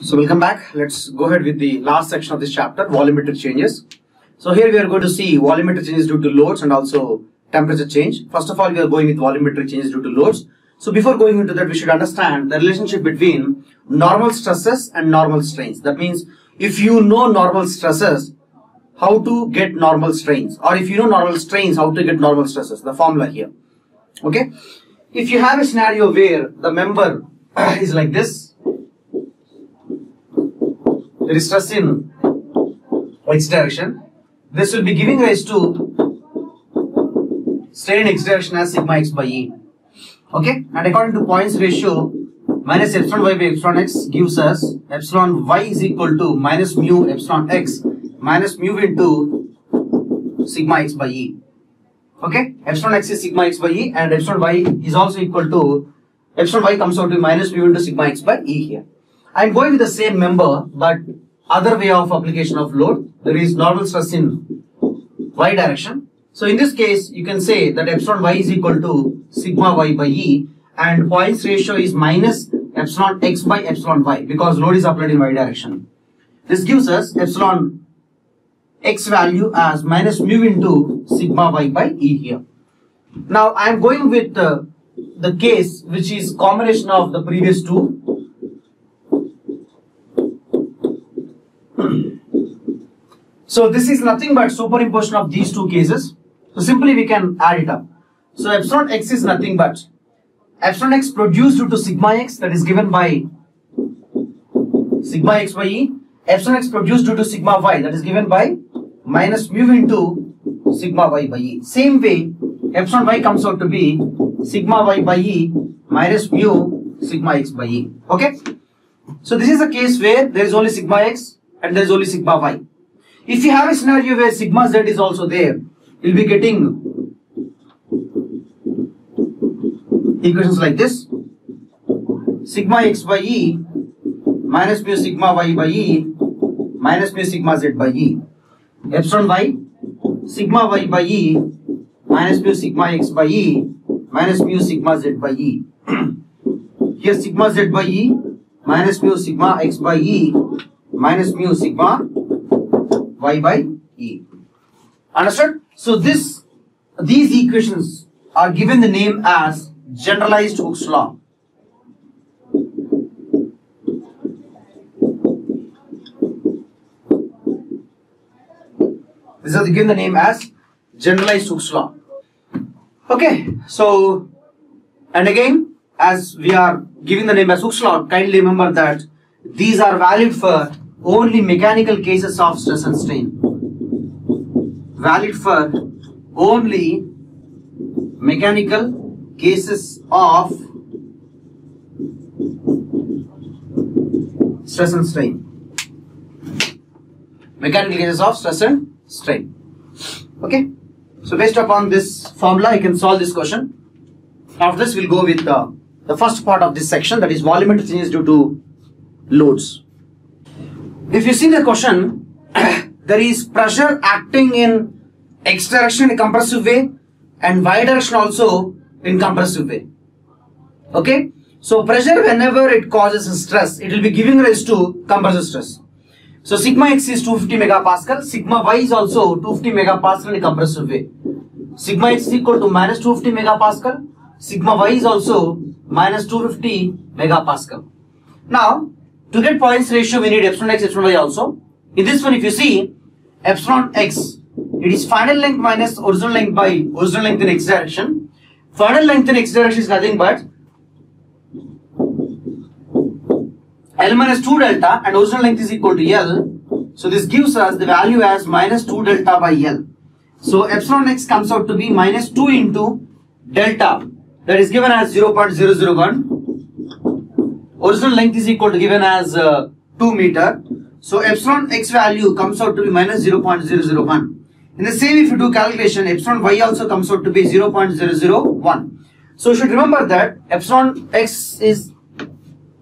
So welcome back. Let's go ahead with the last section of this chapter, volumetric changes. So here we are going to see volumetric changes due to loads and also temperature change. First of all, we are going with volumetric changes due to loads. So before going into that, we should understand the relationship between normal stresses and normal strains. That means if you know normal stresses, how to get normal strains, or if you know normal strains, how to get normal stresses, the formula here. Okay. If you have a scenario where the member is like this, there is stress in x direction, this will be giving rise to strain x direction as sigma x by E. Okay, and according to Poincare ratio, minus epsilon y by epsilon x gives us epsilon y is equal to minus mu epsilon x minus mu into sigma x by E. Okay, epsilon x is sigma x by E and epsilon y is also equal to, epsilon y comes out to minus mu into sigma x by E here. I am going with the same member, but other way of application of load. There is normal stress in y direction. So in this case, you can say that epsilon y is equal to sigma y by E, and Poincare ratio is minus epsilon x by epsilon y because load is applied in y direction. This gives us epsilon x value as minus mu into sigma y by E here. Now I am going with the case which is combination of the previous two. So this is nothing but superimposition of these two cases. So simply we can add it up. So epsilon x is nothing but epsilon x produced due to sigma x, that is given by sigma x by E. Epsilon x produced due to sigma y, that is given by minus mu into sigma y by E. Same way, epsilon y comes out to be sigma y by E minus mu sigma x by E. Okay. So this is a case where there is only sigma x and there is only sigma y. If you have a scenario where sigma z is also there, you will be getting equations like this: sigma x by E minus mu sigma y by E minus mu sigma z by E. Epsilon y, sigma y by E minus mu sigma x by E minus mu sigma z by E. Here sigma z by E minus mu sigma x by E minus mu sigma y by E. Understood? So these equations are given the name as generalized Hooke's law. These are given the name as generalized Hooke's law. Okay, so and again, as we are giving the name as Hooke's law, kindly remember that these are valid for only mechanical cases of stress and strain. Valid for only mechanical cases of stress and strain. Mechanical cases of stress and strain. Okay. So based upon this formula, you can solve this question. After this, we'll go with the first part of this section, that is volumetric changes due to loads. If you see the question, there is pressure acting in x direction in a compressive way and y direction also in compressive way. Okay. So pressure, whenever it causes a stress, it will be giving rise to compressive stress. So sigma x is 250 megapascal, sigma y is also 250 megapascal in a compressive way. Sigma x is equal to minus 250 megapascal, sigma y is also minus 250 megapascal. Now, to get Poincare ratio, we need epsilon x, epsilon y also. In this one, if you see, epsilon x, it is final length minus original length by original length in x direction. Final length in x direction is nothing but L minus 2 delta and original length is equal to L. So this gives us the value as minus 2 delta by L. So epsilon x comes out to be minus 2 into delta, that is given as 0.001. Original length is equal to given as 2 meter. So epsilon x value comes out to be minus 0.001. In the same, if you do calculation, epsilon y also comes out to be 0.001. So you should remember that epsilon x is,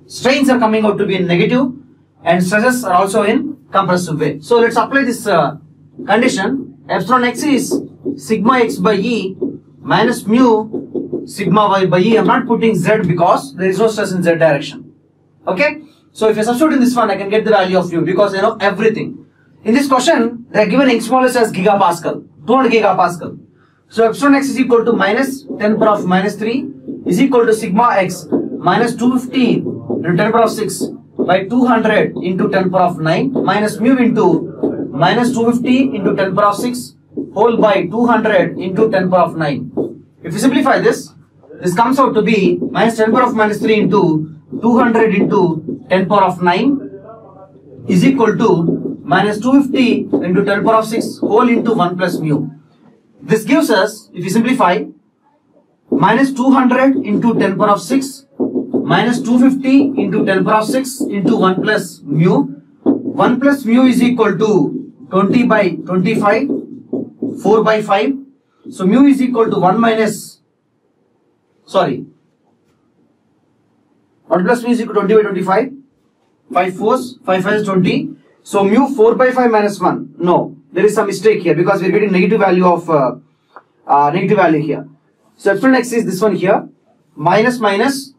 strains are coming out to be in negative and stresses are also in compressive way. So let's apply this condition. Epsilon x is sigma x by E minus mu sigma y by E. I am not putting z because there is no stress in z direction. Okay. So if I substitute in this one, I can get the value of mu because I know everything. In this question, they are given Young's modulus as gigapascal, 200 gigapascal. So epsilon x is equal to minus 10 power of minus 3 is equal to sigma x minus 250 into 10 power of 6 by 200 into 10 power of 9 minus mu into minus 250 into 10 power of 6 whole by 200 into 10 power of 9. If you simplify this, this comes out to be minus 10 power of minus 3 into 200 into 10 power of 9 is equal to minus 250 into 10 power of 6 whole into 1 plus mu. This gives us, if you simplify, minus 200 into 10 power of 6 minus 250 into 10 power of 6 into 1 plus mu. 1 plus mu is equal to 20 by 25, 4 by 5. So mu is equal to 1 minus, 1 plus mu is equal to 20 by 25. 5 4s, 5 5 is 20. So mu 4 by 5 minus 1. No, there is some mistake here because we are getting negative value of negative value here. So epsilon x is this one here. Minus minus.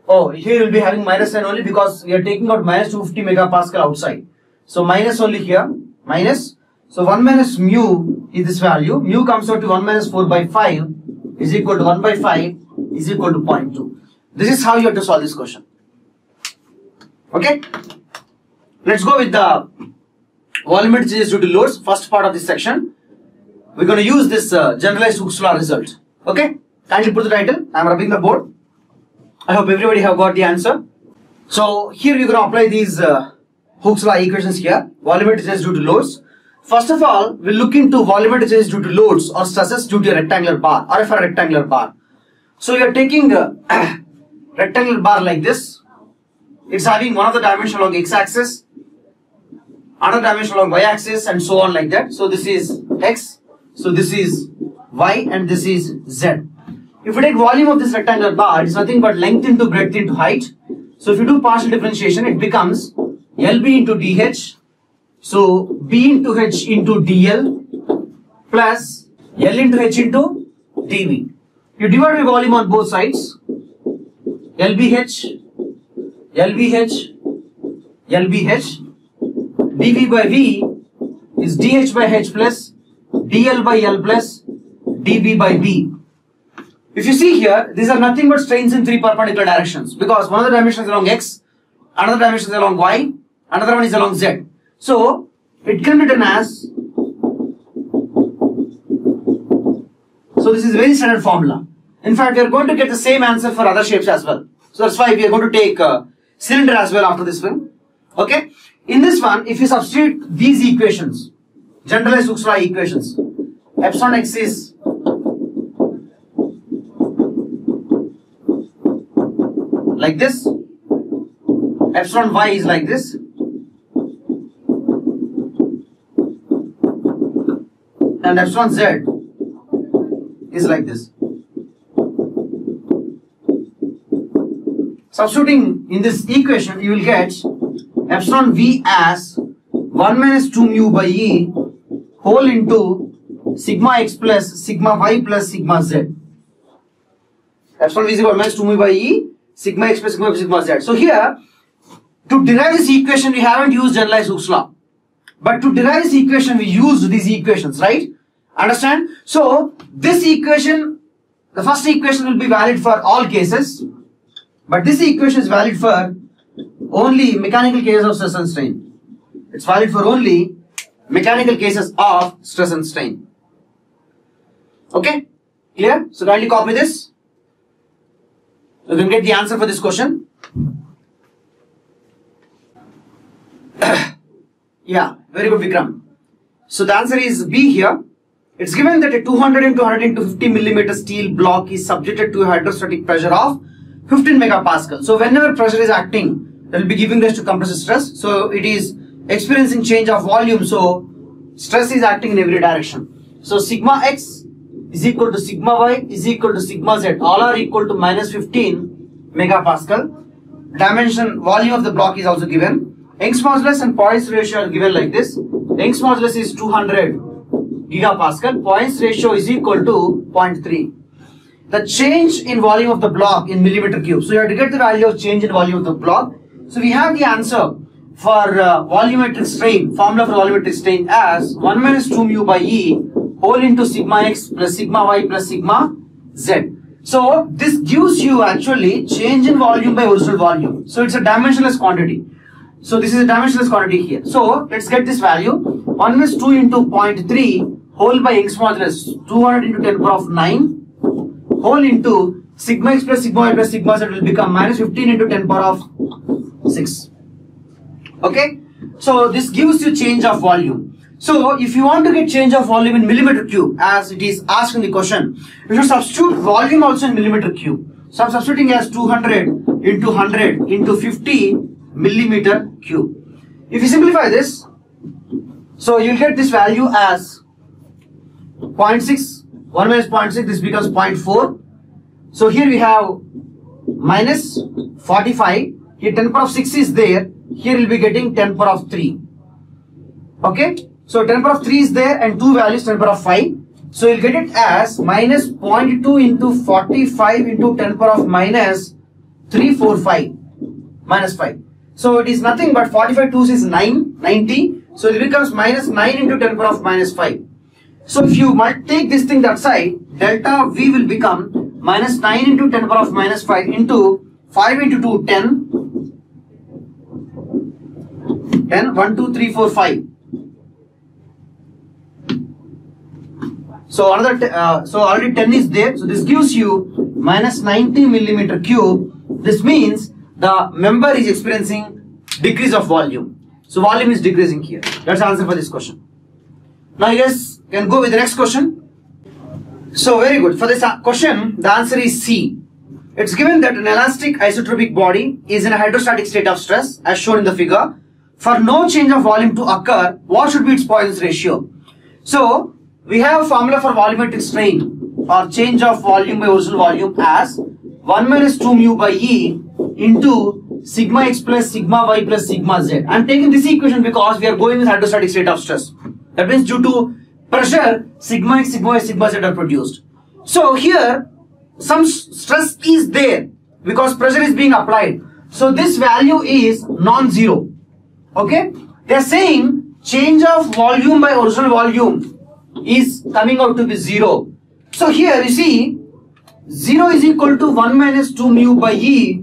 Oh, here we will be having minus sign only because we are taking out minus 250 megapascal outside. So minus only here. Minus. So 1 minus mu is this value. Mu comes out to 1 minus 4 by 5 is equal to 1 by 5 is equal to 0.2. This is how you have to solve this question. Okay. Let's go with the volumetric changes due to loads. First part of this section. We're going to use this generalized Hooke's law result. Okay. Kindly put the title. I am rubbing the board. I hope everybody have got the answer. So here we're going to apply these Hooke's law equations here. Volumetric changes due to loads. First of all, we'll look into volumetric changes due to loads or stresses due to a rectangular bar or for a rectangular bar. So we are taking a rectangular bar like this. It's having one of the dimension along x-axis, another dimension along y-axis, and so on like that. So this is x, so this is y, and this is z. If you take volume of this rectangular bar, it's nothing but length into breadth into height. So if you do partial differentiation, it becomes LB into DH. So B into H into DL plus L into H into dV. You divide by volume on both sides. LBH, LBH, LBH. dV by V is dH by H plus dL by L plus dB by B. If you see here, these are nothing but strains in three perpendicular directions because one of the dimensions is along X, another dimension is along Y, another one is along Z. So it can be written as, so this is very standard formula. In fact, we are going to get the same answer for other shapes as well. So that's why we are going to take cylinder as well after this one. Okay. In this one, if you substitute these equations, generalized Hooke's law equations, epsilon x is like this, epsilon y is like this, and epsilon z is like this. Substituting in this equation, you will get epsilon v as 1 minus 2 mu by E whole into sigma x plus sigma y plus sigma z. Epsilon v is 1 minus 2 mu by E, sigma x plus sigma y plus sigma z. So here, to derive this equation, we haven't used generalized Hooke's law. But to derive this equation, we used these equations, right? Understand? So, this equation, the first equation will be valid for all cases. But this equation is valid for only mechanical cases of stress and strain. It's valid for only mechanical cases of stress and strain. Okay? Clear? So kindly copy this. You can get the answer for this question. Yeah, very good, Vikram. So the answer is B here. It's given that a 200 into 100 into 50 millimeter steel block is subjected to a hydrostatic pressure of 15 megapascal. So whenever pressure is acting, that will be giving rise to compressive stress. So it is experiencing change of volume. So stress is acting in every direction. So sigma x is equal to sigma y is equal to sigma z. All are equal to minus 15 megapascal. Dimension volume of the block is also given. Young's modulus and Poisson ratio are given like this. Young's modulus is 200 gigapascal. Poisson ratio is equal to 0.3. The change in volume of the block in millimeter cube. So you have to get the value of change in volume of the block So we have the answer for volumetric strain, formula for volumetric strain as 1 minus 2 mu by E whole into sigma x plus sigma y plus sigma z. So this gives you actually change in volume by original volume. So it's a dimensionless quantity. So this is a dimensionless quantity here. So let's get this value. 1 minus 2 into 0.3 whole by Young's modulus 200 into 10 power of 9 whole into sigma x plus sigma y plus sigma z will become minus 15 into 10 power of 6. Okay. So this gives you change of volume. So if you want to get change of volume in millimeter cube as it is asked in the question, you should substitute volume also in millimeter cube. So I'm substituting as 200 into 100 into 50 millimeter cube. If you simplify this, so you'll get this value as 0.6, 1 minus 0.6, this becomes 0.4. So here we have minus 45, here 10 power of 6 is there, here we'll be getting 10 power of 3. Okay, so 10 power of 3 is there and two values 10 power of 5. So you'll get it as minus 0.2 into 45 into 10 power of minus 345 minus 5. So it is nothing but 45 2s is 90. So it becomes minus 9 into 10 power of minus 5. So if you take this thing that side, delta V will become minus 9 into 10 power of minus 5 into 5 into 2, 10. 10, 1, 2, 3, 4, 5. So another, so already 10 is there. So this gives you minus 90 millimeter cube. This means the member is experiencing decrease of volume. So volume is decreasing here. That's the answer for this question. Now yes, can go with the next question. So very good. For this question, the answer is C. It's given that an elastic isotropic body is in a hydrostatic state of stress as shown in the figure. For no change of volume to occur, what should be its Poisson's ratio? So we have a formula for volumetric strain or change of volume by original volume as 1 minus 2 mu by E into sigma x plus sigma y plus sigma z. I am taking this equation because we are going with hydrostatic state of stress. That means due to pressure, sigma x, sigma y, sigma z are produced. So here some stress is there because pressure is being applied. So this value is non-zero. Okay? They are saying change of volume by original volume is coming out to be 0. So here you see 0 is equal to 1 minus 2 mu by E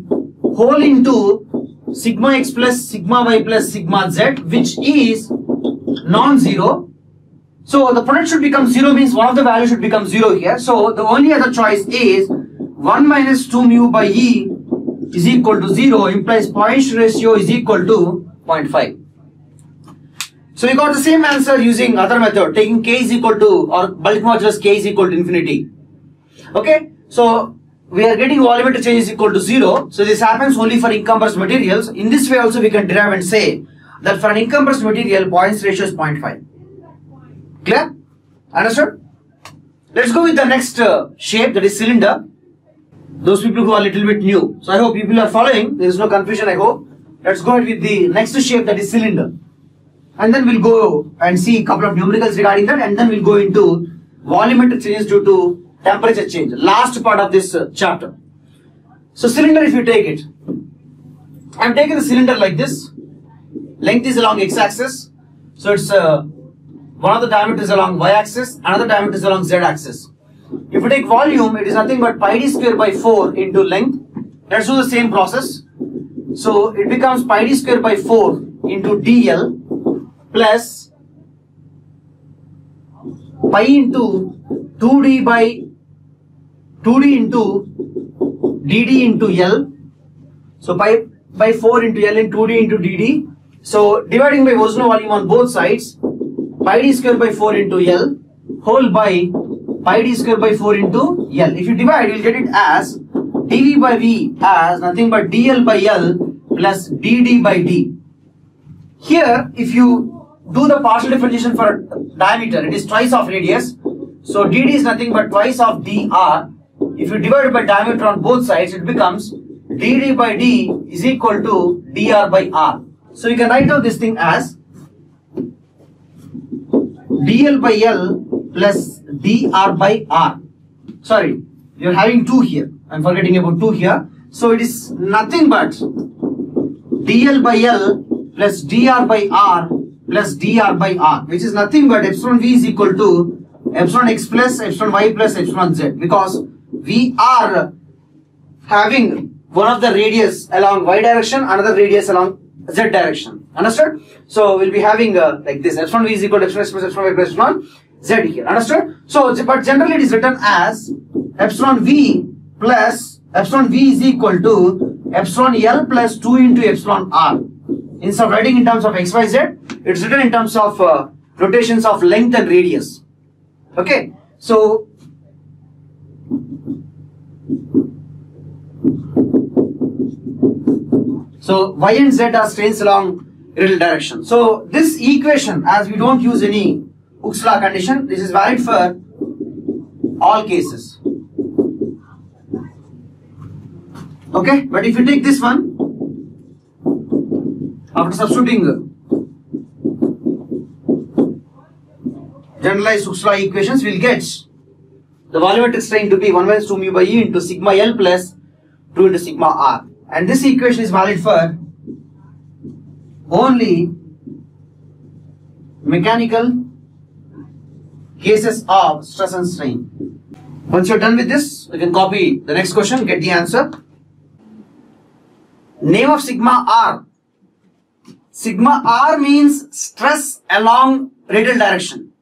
whole into sigma x plus sigma y plus sigma z, which is non-zero. So the product should become 0 means one of the values should become 0 here. So the only other choice is 1 minus 2 mu by E is equal to 0 implies Poisson's ratio is equal to 0.5. So we got the same answer using other method, taking K is equal to or bulk modulus K is equal to infinity. Okay, so we are getting volumetric change is equal to 0. So this happens only for incompressed materials. In this way also we can derive and say that for an incompressed material, Poisson's ratio is 0.5. Clear? Understood? Let's go with the next shape, that is cylinder. Those people who are a little bit new. So I hope people are following. There is no confusion, I hope. Let's go with the next shape, that is cylinder. And then we'll go and see a couple of numericals regarding that, and then we'll go into volumetric changes due to temperature change. Last part of this chapter. So cylinder, if you take it, I'm taking the cylinder like this. Length is along x-axis. So it's one of the diameters along y-axis, another diameter is along z-axis. If you take volume, it is nothing but pi d square by 4 into length. Let's do the same process. So it becomes pi d square by 4 into dl plus pi into 2d into dd into L. So pi by 4 into L and 2d into dd. So dividing by original volume on both sides, pi d square by 4 into L whole by pi d square by 4 into L. If you divide, you will get it as dv by v as nothing but dl by L plus dd by d. Here, if you do the partial differentiation for diameter, it is twice of radius. So dd is nothing but twice of dr. If you divide it by diameter on both sides, it becomes dd by d is equal to dr by r. So you can write out this thing as dl by L plus dr by r. Sorry, you're having 2 here. I'm forgetting about 2 here. So it is nothing but dl by L plus dr by R plus dr by R, which is nothing but epsilon V is equal to epsilon x plus epsilon y plus epsilon z, because we are having one of the radius along y direction, another radius along z direction. Understood? So we'll be having like this, epsilon V is equal to epsilon x plus epsilon y plus epsilon z here. Understood? So but generally it is written as epsilon V plus epsilon V is equal to epsilon L plus 2 into epsilon R. Instead of writing in terms of x, y, z, it's written in terms of rotations of length and radius. Okay, so y and z are strains along radial direction. So this equation, as we don't use any Hooke's law condition, this is valid for all cases. Okay, but if you take this one, after substituting generalized Hooke's law equations, we will get the volumetric strain to be 1 minus 2 mu by E into sigma L plus 2 into sigma R. And this equation is valid for only mechanical cases of stress and strain. Once you are done with this, you can copy the next question, get the answer. Name of sigma R. Sigma R means stress along radial direction.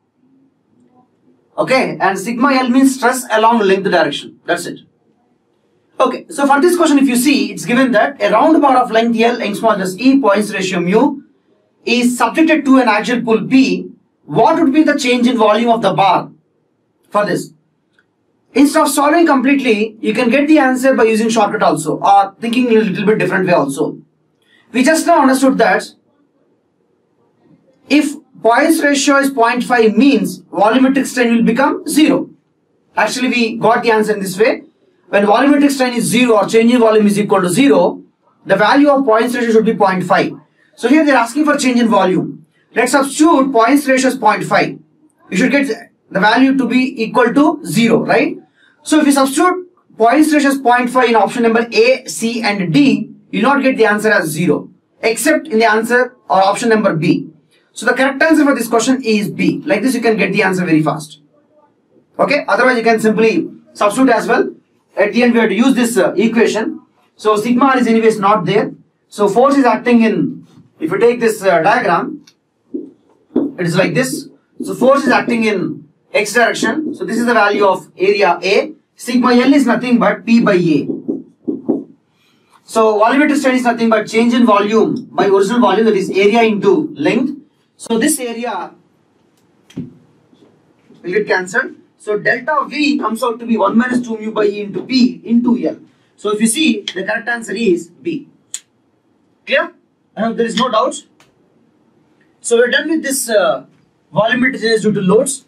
Okay, and sigma L means stress along length direction. That's it. Okay, so for this question, if you see, it's given that a round bar of length L, Young's modulus E, Poisson ratio mu, is subjected to an axial pull P. What would be the change in volume of the bar for this? Instead of solving completely, you can get the answer by using shortcut also, or thinking in a little bit different way also. We just now understood that if Poisson ratio is 0.5 means volumetric strain will become 0. Actually, we got the answer in this way. When volumetric strain is 0 or change in volume is equal to 0, the value of Poisson ratio should be 0.5. So here they are asking for change in volume. Let's substitute Poisson ratio as 0.5. You should get the value to be equal to 0, right? So if you substitute Poisson ratio as 0.5 in option number A, C and D, you will not get the answer as 0, except in the answer or option number B. So the correct answer for this question is B. Like this you can get the answer very fast. Okay, otherwise you can simply substitute as well. At the end we have to use this equation. So sigma R is anyways not there. So force is acting in, if you take this diagram, it is like this. So force is acting in x direction. So this is the value of area A. Sigma L is nothing but P by A. So volumetric strain is nothing but change in volume by original volume, that is area into length. So this area will get cancelled. So delta V comes out to be 1 minus 2 mu by E into P into L. So if you see, the correct answer is B. Clear? I hope there is no doubt. So we are done with this volumetric changes due to loads.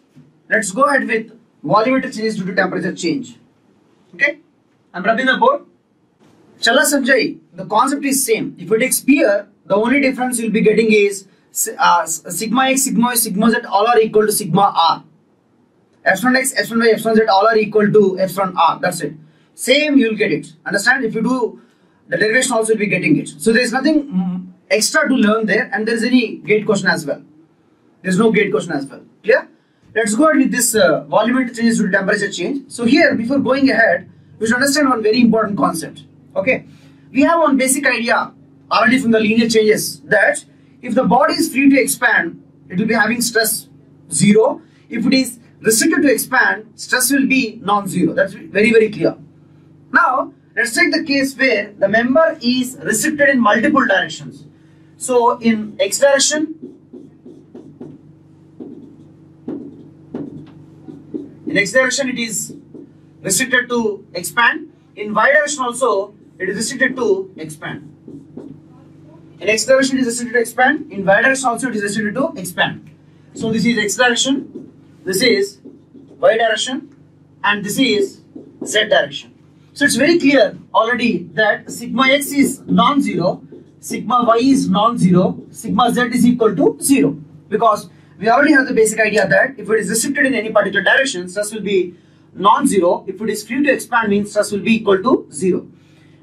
Let's go ahead with volumetric changes due to temperature change. Okay? I'm rubbing the board. Chala Sanjay, the concept is same. If you take sphere, the only difference you'll be getting is sigma x, sigma y, sigma z all are equal to sigma r. Epsilon x, epsilon y, epsilon z all are equal to epsilon r. That's it. Same, you'll get it. Understand? If you do the derivation, also you'll be getting it. So there is nothing extra to learn there, and there is any gate question as well. There is no gate question as well. Clear? Let's go ahead with this volumetric changes due to temperature change. So here, before going ahead, we should understand one very important concept. Okay, we have one basic idea already from the linear changes that if the body is free to expand, it will be having stress 0. If it is restricted to expand, stress will be non-zero. That's very, very clear. Now, let's take the case where the member is restricted in multiple directions. So, in x direction, it is restricted to expand. In y direction also, it is restricted to expand. In x direction, it is restricted to expand. In y direction also, it is restricted to expand. So, this is x direction, this is y direction, and this is z direction. So, it's very clear already that sigma x is non-zero, sigma y is non-zero, sigma z is equal to 0. Because we already have the basic idea that if it is restricted in any particular direction, stress will be non-zero. If it is free to expand, means stress will be equal to 0.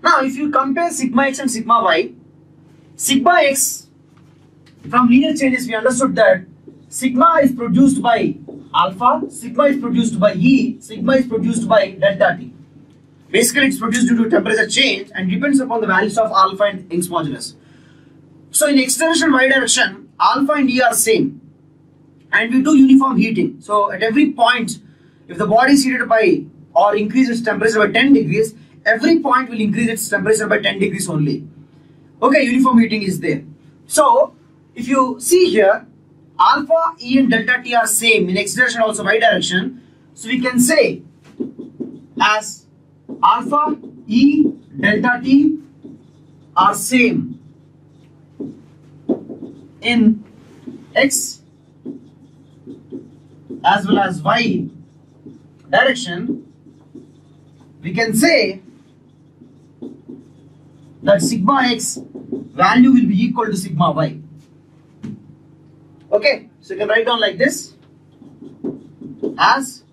Now, if you compare sigma x and sigma y Sigma x, from linear changes we understood that sigma is produced by alpha, sigma is produced by E, sigma is produced by delta T. Basically it's produced due to temperature change and depends upon the values of alpha and Young's modulus. So in x direction, y direction, alpha and E are same and we do uniform heating. So at every point, if the body is heated by or increase its temperature by 10 degrees, every point will increase its temperature by 10 degrees only. Okay, uniform heating is there. So if you see here, alpha, E and delta T are same in x direction also y direction. So we can say as alpha, E, delta T are same in x as well as y direction, we can say that sigma x value will be equal to sigma y. Okay, so you can write down like this: as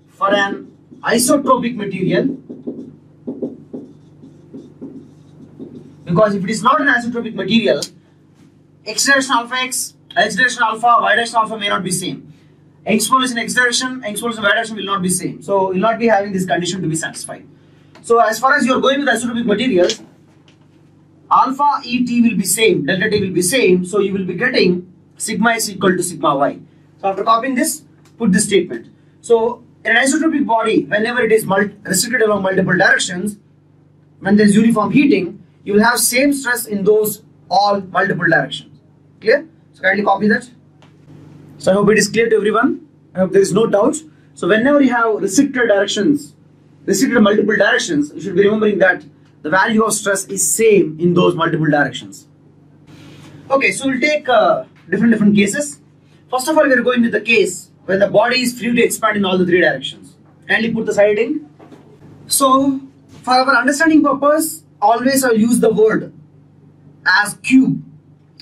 for an isotropic material, because if it is not an isotropic material, x direction alpha x, x direction alpha, y direction alpha may not be same. X pole is in x direction, x pole is in y direction will not be same. So you will not be having this condition to be satisfied. So as far as you are going with isotropic materials, alpha E T will be same, delta T will be same. So you will be getting sigma x equal to sigma y. So after copying this, put this statement. So in an isotropic body, whenever it is restricted along multiple directions, when there is uniform heating, you will have same stress in those all multiple directions. Clear? So kindly copy that. So I hope it is clear to everyone. I hope there is no doubt. So whenever you have restricted directions, restricted multiple directions, you should be remembering that the value of stress is same in those multiple directions. Okay, so we'll take different cases. First of all, we are going with the case when the body is free to expand in all the three directions. Kindly put the side in. So for our understanding purpose, always I'll use the word as cube.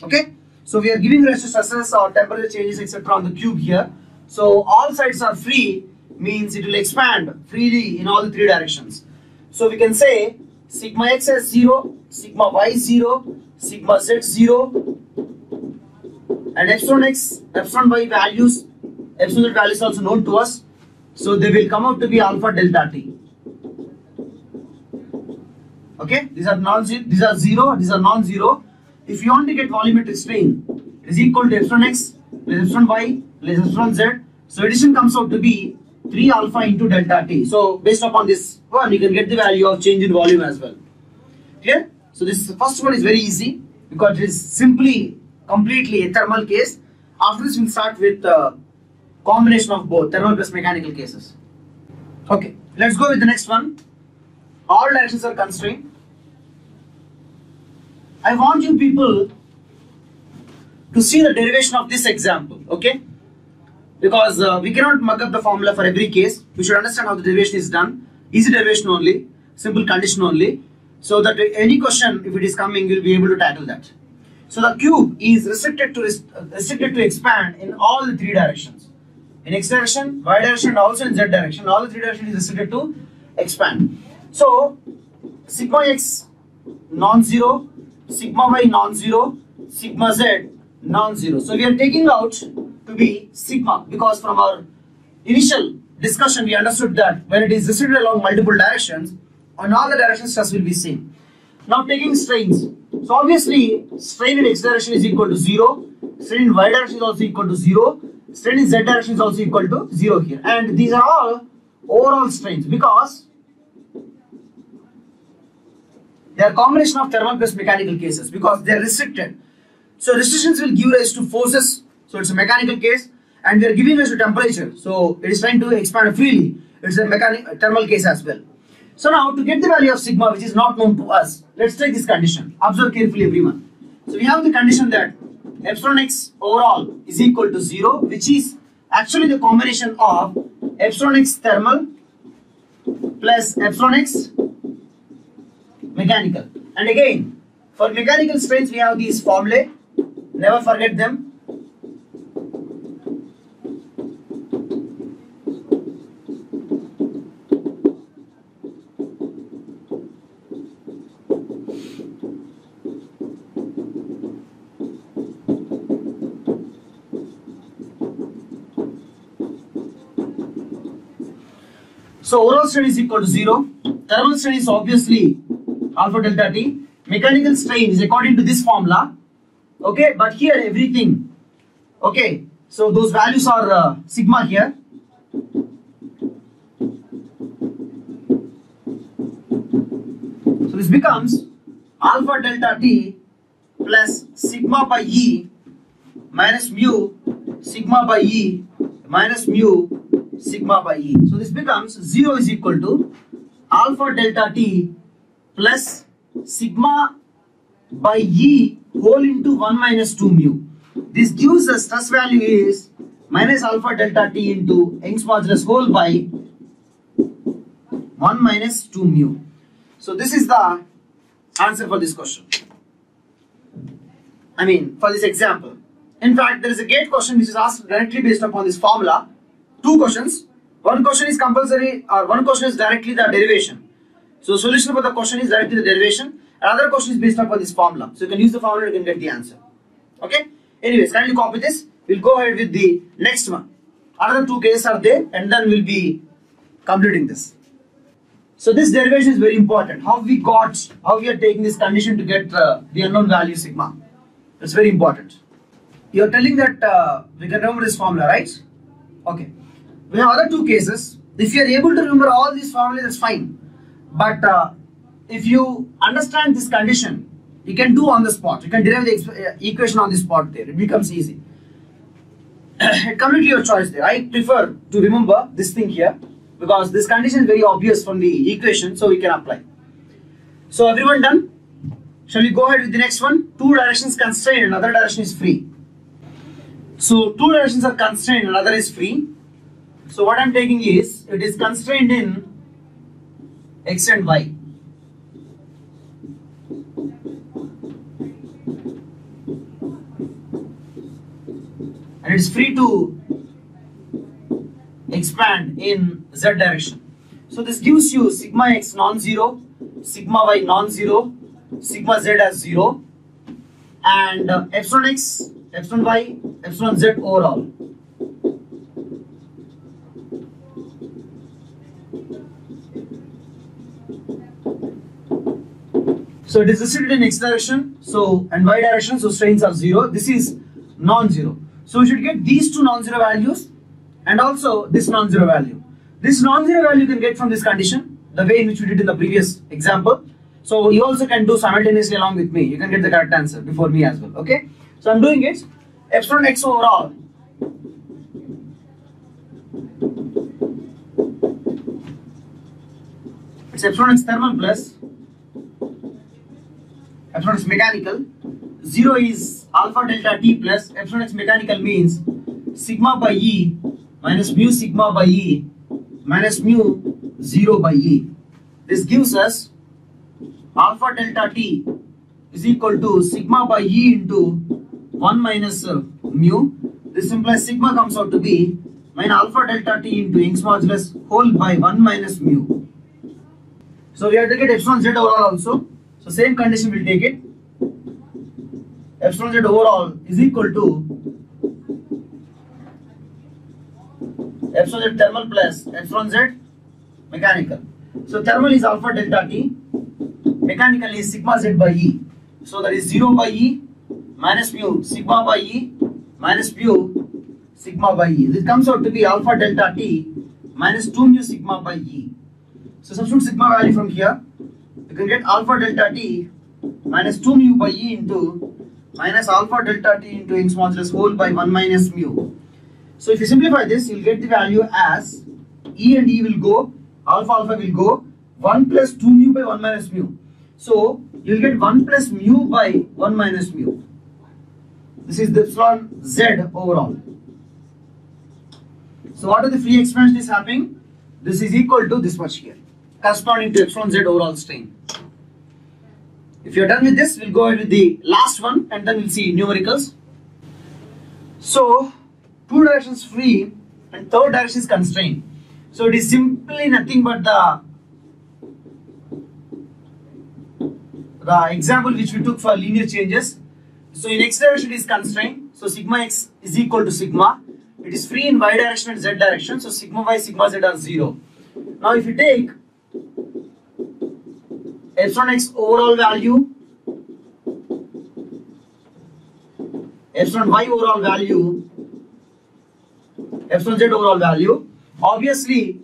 Okay, so we are giving rise to stresses or temperature changes etc. on the cube here. So all sides are free means it will expand freely in all the three directions. So we can say sigma x as 0, sigma y 0, sigma z 0, and epsilon x, epsilon y values, epsilon z values also known to us. So they will come out to be alpha delta t. Okay, these are non-zero, these are zero, these are non-zero. If you want to get volumetric strain, it is equal to epsilon x plus epsilon y plus epsilon z. So addition comes out to be 3 alpha into delta t. So based upon this one, you can get the value of change in volume as well. Clear? So this first one is very easy because it is simply completely a thermal case. After this, we'll start with combination of both thermal plus mechanical cases. Okay, let's go with the next one. All directions are constrained. I want you people to see the derivation of this example, okay? Because we cannot mug up the formula for every case. We should understand how the derivation is done. Easy derivation only, simple condition only, so that any question, if it is coming, you'll be able to tackle that. So the cube is restricted to expand in all the three directions. In x direction, y direction, and also in z direction. All the three directions is restricted to expand. So sigma x non-zero, sigma y non-zero, sigma z non-zero. So we are taking out to be sigma because from our initial discussion we understood that when it is restricted along multiple directions, on all the directions stress will be same. Now taking strains. So obviously strain in x direction is equal to 0, strain in y direction is also equal to 0, strain in z direction is also equal to 0 here. And these are all overall strains because they are combination of thermal plus mechanical cases because they are restricted. So restrictions will give rise to forces. So it's a mechanical case, and we are giving rise to temperature. So it is trying to expand freely. It's a thermal case as well. So now to get the value of sigma, which is not known to us, let's take this condition. Observe carefully, everyone. So we have the condition that epsilon x overall is equal to 0, which is actually the combination of epsilon x thermal plus epsilon x mechanical. And again, for mechanical strains we have these formulae, never forget them. So overall strain is equal to 0. Thermal strain is obviously alpha delta T. Mechanical strain is according to this formula. Okay, but here everything. Okay, so those values are sigma here. So this becomes alpha delta T plus sigma by E minus mu sigma by E minus mu sigma by E. So this becomes 0 is equal to alpha delta T plus sigma by E whole into 1 minus 2 mu. This gives us stress value is minus alpha delta T into Young's modulus whole by 1 minus 2 mu. So this is the answer for this question. I mean for this example. In fact, there is a gate question which is asked directly based upon this formula. Two questions. One question is compulsory or one question is directly the derivation. So solution for the question is directly the derivation. Another question is based upon this formula. So you can use the formula, you can get the answer. Okay. Anyways, kindly copy this. We'll go ahead with the next one. Another two cases are there and then we'll be completing this. So this derivation is very important. How we are taking this condition to get the unknown value sigma. That's very important. You are telling that we can remember this formula, right? Okay. We have other two cases. If you are able to remember all these formulas, that's fine. But if you understand this condition, you can do on the spot. You can derive the equation on the spot there. It becomes easy. Completely your choice there. I prefer to remember this thing here because this condition is very obvious from the equation, so we can apply. So everyone done? Shall we go ahead with the next one? Two directions constrained, another direction is free. So two directions are constrained, another is free. So what I am taking is, it is constrained in x and y. And it is free to expand in z direction. So this gives you sigma x non-zero, sigma y non-zero, sigma z as 0, and epsilon x, epsilon y, epsilon z overall. So it is distributed in x direction, so and y direction, so strains are 0. This is non-zero. So we should get these two non-zero values and also this non-zero value. This non-zero value you can get from this condition, the way in which we did in the previous example. So you also can do simultaneously along with me. You can get the correct answer before me as well. Okay. So I'm doing it. Epsilon x overall. It's epsilon x thermal plus epsilon x mechanical. 0 is alpha delta T plus epsilon x mechanical means sigma by E minus mu sigma by E minus mu 0 by E. This gives us alpha delta T is equal to sigma by E into 1 minus mu. This implies sigma comes out to be minus alpha delta T into Young's modulus whole by 1 minus mu. So we have to get epsilon z overall also. So same condition we'll take it. Epsilon z overall is equal to epsilon z thermal plus epsilon z mechanical. So thermal is alpha delta T, mechanical is sigma z by E. So that is 0 by E minus mu sigma by E minus mu sigma by E. This comes out to be alpha delta T minus 2 mu sigma by E. So substitute sigma value from here. You can get alpha delta T minus 2 mu by E into minus alpha delta T into Young's modulus whole by 1 minus mu. So if you simplify this, you will get the value as E and E will go, alpha will go 1 plus 2 mu by 1 minus mu. So you will get 1 plus mu by 1 minus mu. This is the epsilon z overall. So what are the free expansion is happening? This is equal to this much here, corresponding to epsilon z overall strain. If you are done with this, we'll go ahead with the last one and then we'll see numericals. So two directions free and third direction is constrained. So it is simply nothing but the example which we took for linear changes. So in x direction it is constrained. So sigma x is equal to sigma. It is free in y direction and z direction. So sigma y, sigma z are 0. Now if you take epsilon x overall value, epsilon y overall value, epsilon z overall value, obviously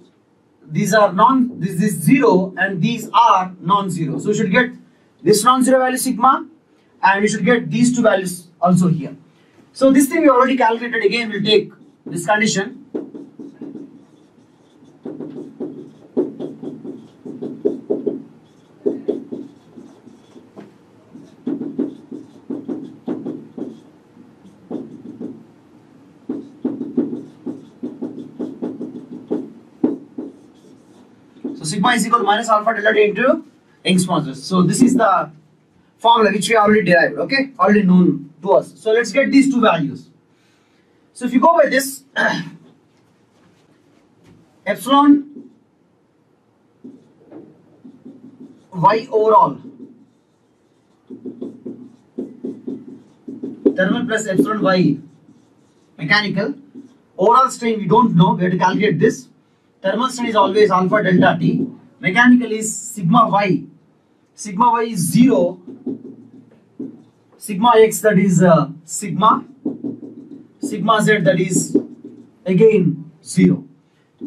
these are this is 0 and these are non-zero. So you should get this non-zero value sigma and you should get these two values also here. So this thing we already calculated. Again we'll take this condition. So sigma is equal to minus alpha delta t into Young's modulus. So this is the formula which we already derived, okay, already known to us. So let's get these two values. So if you go by this, epsilon y overall thermal plus epsilon y mechanical, overall strain we don't know, we have to calculate this. Thermal strain is always alpha delta t, mechanical is sigma y is 0, sigma x that is sigma z that is again 0.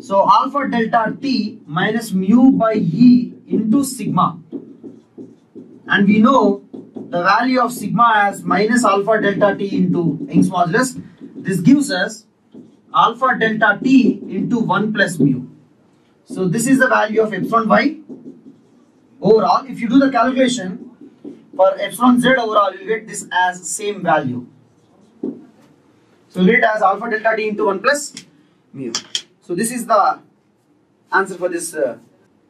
So alpha delta t minus mu by e into sigma, and we know the value of sigma as minus alpha delta t into Young's modulus. This gives us alpha delta t into 1 plus mu. So this is the value of epsilon y overall. If you do the calculation for epsilon z overall, you get this as same value. So read it as alpha delta t into 1 plus mu. So this is the answer for this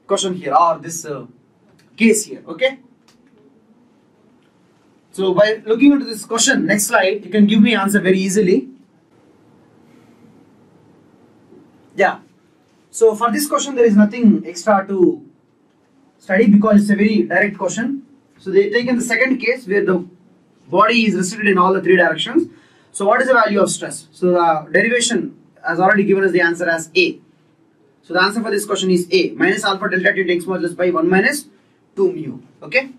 question here, or this case here, okay. So by looking into this question, next slide, you can give me answer very easily. Yeah. So for this question, there is nothing extra to study because it's a very direct question. So they taken the second case where the body is restricted in all the three directions. So what is the value of stress? So the derivation has already given us the answer as A. So the answer for this question is A, minus alpha delta t into Young's modulus by 1 minus 2 mu. Okay.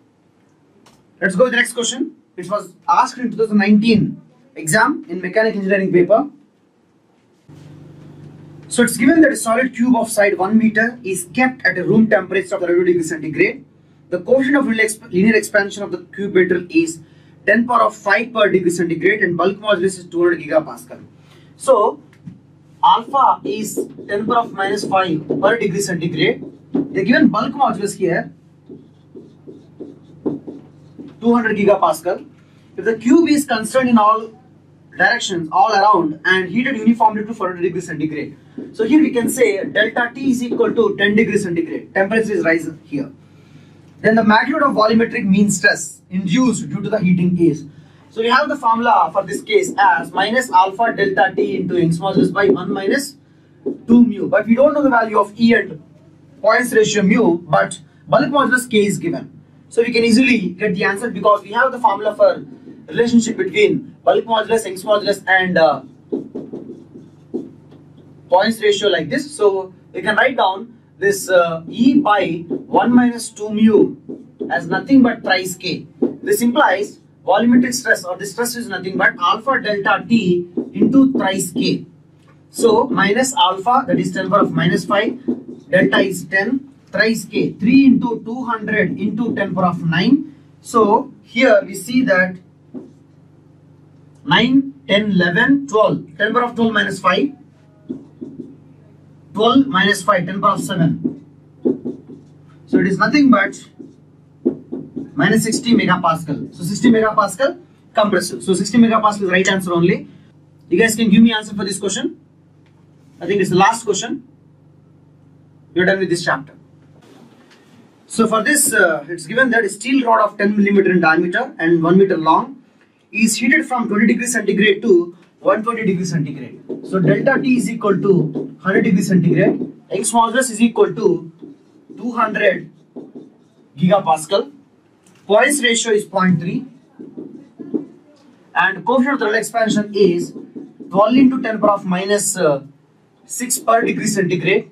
Let's go with the next question. It was asked in 2019 exam in mechanical engineering paper. So it's given that a solid cube of side 1 meter is kept at a room temperature of 32 degrees centigrade. The coefficient of linear expansion of the cube metal is 10 power of 5 per degree centigrade and bulk modulus is 200 gigapascal. So alpha is 10 power of minus 5 per degree centigrade. The given bulk modulus here 200 gigapascal. If the cube is concerned in all directions, all around, and heated uniformly to 40 degrees centigrade. So here we can say delta T is equal to 10 degrees centigrade. Temperature is rising here. Then the magnitude of volumetric mean stress induced due to the heating is. So we have the formula for this case as minus alpha delta T into Young's modulus by 1 minus 2 mu. But we don't know the value of E and Poisson's ratio mu, but bulk modulus K is given. So we can easily get the answer because we have the formula for relationship between bulk modulus, Young's modulus and Poisson's ratio like this. So we can write down this E by 1 minus 2 mu as nothing but thrice K. This implies volumetric stress, or the stress is nothing but alpha delta T into thrice K. So minus alpha, that is 10 power of minus 5, delta is 10, thrice K, 3 into 200 into 10 power of 9. So here we see that 9, 10, 11, 12, 10 power of 12 minus 5, 12 minus 5, 10 power of 7. So it is nothing but minus 60 megapascal. So 60 megapascal compressive. So 60 megapascal is right answer only. You guys can give me answer for this question. I think it's the last question. We're done with this chapter. So for this, it's given that a steel rod of 10 millimeter in diameter and 1 meter long is heated from 20 degrees centigrade to 120 degrees centigrade. So delta T is equal to 100 degrees centigrade. Young's modulus is equal to 200 gigapascal. Poisson's ratio is 0.3. And coefficient of thermal expansion is 12 into 10 power of minus 6 per degree centigrade.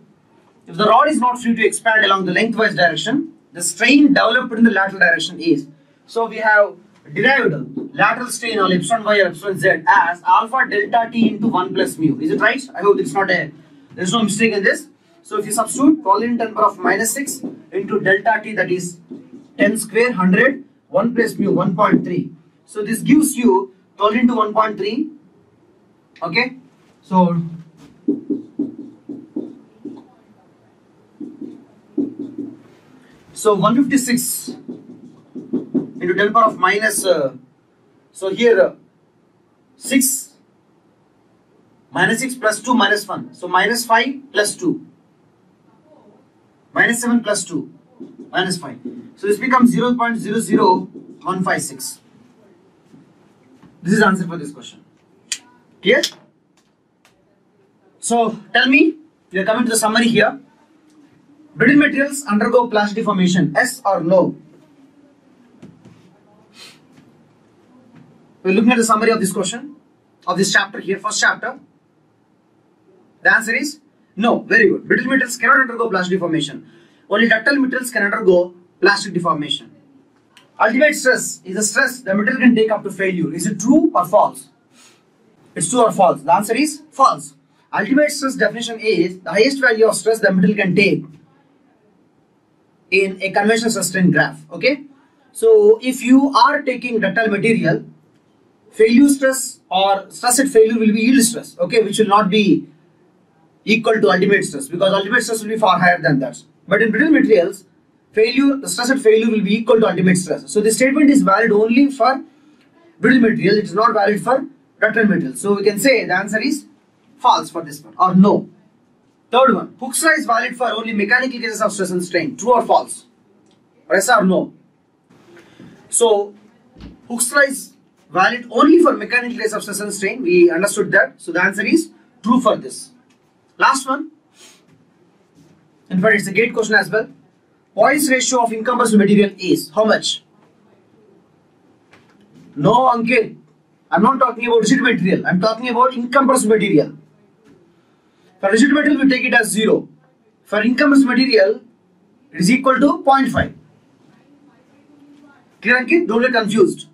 If the rod is not free to expand along the lengthwise direction, the strain developed in the lateral direction is. So we have derived lateral strain on epsilon y or epsilon z as alpha delta t into 1 plus mu. Is it right? I hope there is no mistake in this. So if you substitute 12 in 10 power of minus 6 into delta t, that is 10 square 100, 1 plus mu 1.3. So this gives you 12 into 1.3. Okay. So So 156 into 10 power of minus, so here 6 minus 6 plus 2 minus 1. So minus 5 plus 2. Minus 7 plus 2 minus 5. So this becomes 0.00156. This is the answer for this question. Clear? So tell me, we are coming to the summary here. Brittle materials undergo plastic deformation, yes or no? We are looking at the summary of this question, of this chapter here, first chapter. The answer is no. Very good. Brittle materials cannot undergo plastic deformation. Only ductile materials can undergo plastic deformation. Ultimate stress is the stress the material can take up to failure. Is it true or false? It's true or false? The answer is false. Ultimate stress definition is the highest value of stress the material can take in a conventional stress strain graph. Okay, so if you are taking ductile material, failure stress or stress at failure will be yield stress, okay, which will not be equal to ultimate stress, because ultimate stress will be far higher than that. But in brittle materials, the stress at failure will be equal to ultimate stress. So this statement is valid only for brittle material, it is not valid for ductile material. So we can say the answer is false for this one, or no. Third one, Hooke's law is valid for only mechanical cases of stress and strain. True or false? Yes or no? So Hooke's law is valid only for mechanical cases of stress and strain. We understood that. So the answer is true for this. Last one. In fact, it's a gate question as well. Poise ratio of incompressible material is how much? No, Ankit. I'm not talking about rigid material. I'm talking about incompressible material. For rigid material, we take it as 0. For incompressible material, it is equal to 0.5. Clear, Ankit? Don't get confused.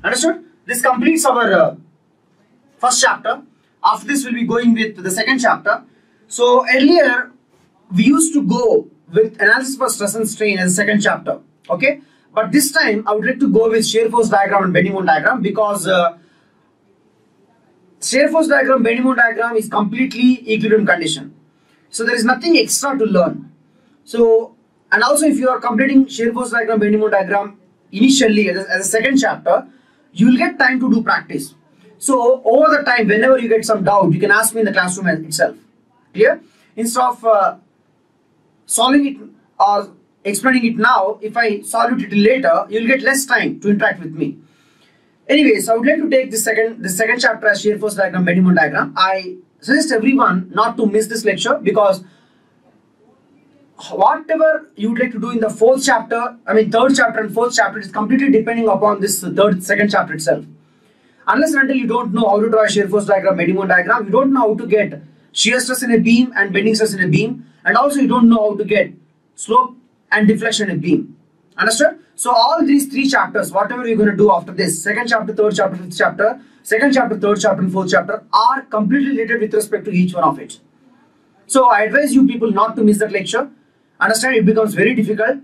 Understood? This completes our first chapter. After this, we'll be going with the second chapter. So earlier, we used to go with analysis for stress and strain as a second chapter. Okay? But this time, I would like to go with shear force diagram and bending moment diagram, because shear force diagram, bending moment diagram is completely equilibrium condition. So there is nothing extra to learn. So, and also if you are completing shear force diagram, bending moment diagram initially as a second chapter, you will get time to do practice. So over the time, whenever you get some doubt, you can ask me in the classroom itself. Clear? Instead of solving it or explaining it now, if I solve it later, you will get less time to interact with me. Anyways, I would like to take the second chapter as shear force diagram, bending moment diagram. I suggest everyone not to miss this lecture, because whatever you would like to do in the third chapter and fourth chapter is completely depending upon this second chapter itself. Unless and until you don't know how to draw a shear force diagram, bending moment diagram, you don't know how to get shear stress in a beam and bending stress in a beam, and also you don't know how to get slope and deflection in a beam. Understood? So all these three chapters, whatever you're going to do after this, second chapter, third chapter, fifth chapter, second chapter, third chapter and fourth chapter are completely related with respect to each one of it. So I advise you people not to miss that lecture. Understand, it becomes very difficult.